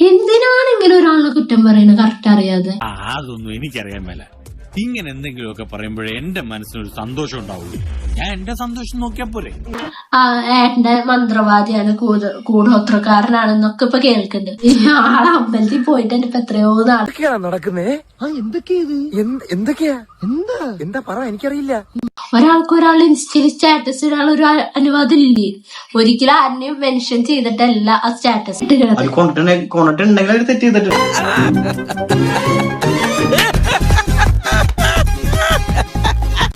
എന്തിനാണ് ഇങ്ങനെ ഒരാളെ കുറ്റം പറയുന്നത് കറക്റ്റ് അറിയാതെ? അതൊന്നും എനിക്കറിയാൻ മേല. ഇങ്ങനെ എന്തെങ്കിലുമൊക്കെ പറയുമ്പോഴേ എന്റെ മനസ്സിനൊരു സന്തോഷം ഉണ്ടാവുള്ളൂ. ഞാൻ എന്റെ സന്തോഷം നോക്കിയാ പോരെ. ഏട്ടന്റെ മന്ത്രവാദിയാണ്, കൂടോത്രക്കാരനാണെന്നൊക്കെ ഇപ്പൊ കേൾക്കുന്നുണ്ട്. ആളെ അമ്പലത്തിൽ പോയിട്ട് ഇപ്പൊ എത്രയോ നടക്കുന്നേ. എന്താ പറ, എനിക്കറിയില്ല. ഒരാൾക്ക് ഒരാൾ ഇൻസ്റ്റയിൽ സ്റ്റാറ്റസ് ഇടാൻ ഒരു അനുവാദം ഇല്ലേ? ഒരിക്കലും ആരെയും മെൻഷൻ ചെയ്തിട്ടല്ല ആ സ്റ്റാറ്റസ്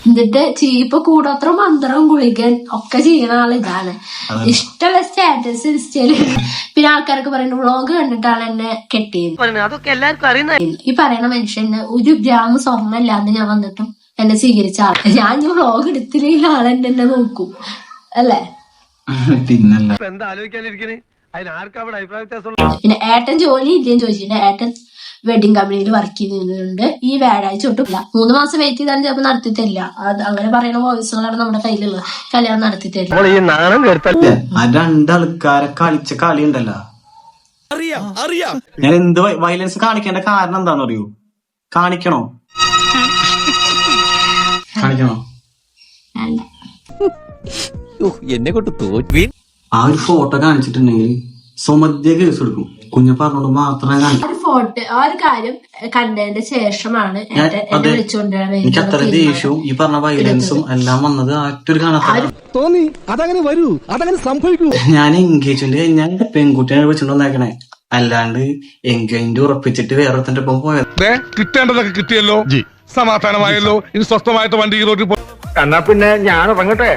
എന്നിട്ട് ഇപ്പൊ കൂടോത്ര മന്ത്രം ഗുളികൻ ഒക്കെ ചെയ്യുന്ന ആളിതാണ്. ഇഷ്ടമുള്ള സ്റ്റാറ്റസ് ഇൻസ്റ്റയില്. പിന്നെ ആൾക്കാരൊക്കെ പറയുന്നത് വ്ളോഗ് കണ്ടിട്ടാണ് എന്നെ കെട്ടിയത്. അതൊക്കെ എല്ലാവർക്കും അറിയുന്ന. ഈ പറയുന്ന മനുഷ്യന് 1 ഗ്രാം സ്വർണ്ണം ഇല്ലാന്ന് ഞാൻ വന്നിട്ടും എന്നെ സ്വീകരിച്ച ആൾ. ഞാൻ വ്ളോഗ് എടുത്തില്ലെങ്കിൽ ആളെന്നെ എന്നെ നോക്കും അല്ലേ? പിന്നെ ഏട്ടൻ ജോലി ഇല്ലേന്ന് ചോദിച്ചിട്ടുണ്ട്. ഏട്ടൻ വെഡിങ് കമ്പനിയിൽ വർക്ക് ചെയ്യുന്നുണ്ട്. ഈ വ്യാഴാഴ്ച തൊട്ടില്ല. 3 മാസം വെയിറ്റ് ചെയ്താലും ചിലപ്പോൾ നടത്തി തരില്ല. അത് അങ്ങനെ പറയുന്ന വോയിസുകളാണ് നമ്മുടെ കയ്യിലുള്ളത്. കല്യാണം നടത്തി തരില്ല. രണ്ടാൾക്കാരെ കളിച്ച കളി ഉണ്ടല്ലോ. ഞാൻ എന്ത് വയലൻസ് കാണിക്കേണ്ട കാരണം എന്താന്ന് അറിയൂ? കാണിക്കണോ? എന്നെ കൊണ്ട് തോൽവി. ആ ഒരു ഫോട്ടോ കാണിച്ചിട്ടുണ്ടെങ്കിൽ സുമധ്യ കേസ് എടുക്കും. കുഞ്ഞ പറഞ്ഞോണ്ട് മാത്രമേ കാണിക്കൂ. ഫോട്ടോ ആ ഒരു കാര്യം കണ്ടതിന്റെ ശേഷമാണ് എനിക്ക് അത്ര ദേഷ്യവും ഈ പറഞ്ഞ വയലൻസും എല്ലാം വന്നത് ആറ്റൊരു കാണാത്ത തോന്നി. അതങ്ങനെ വരൂ, അതങ്ങനെ സംഭവിക്കൂ. ഞാൻ എൻഗേജ്മെന്റ് കഴിഞ്ഞാൽ പെൺകുട്ടിയെ വെച്ചിട്ട് വന്നേക്കണേ. അല്ലാണ്ട് എൻഗേജ്മെന്റ് ഉറപ്പിച്ചിട്ട് വേറെ ഒപ്പം പോയത്. കിട്ടേണ്ടതൊക്കെ കിട്ടിയല്ലോ, സമാധാനമായല്ലോ. ഇനി സ്വസ്ഥമായിട്ട് വണ്ടി റോഡിൽ. എന്നാ പിന്നെ ഞാൻ ഇറങ്ങട്ടെ.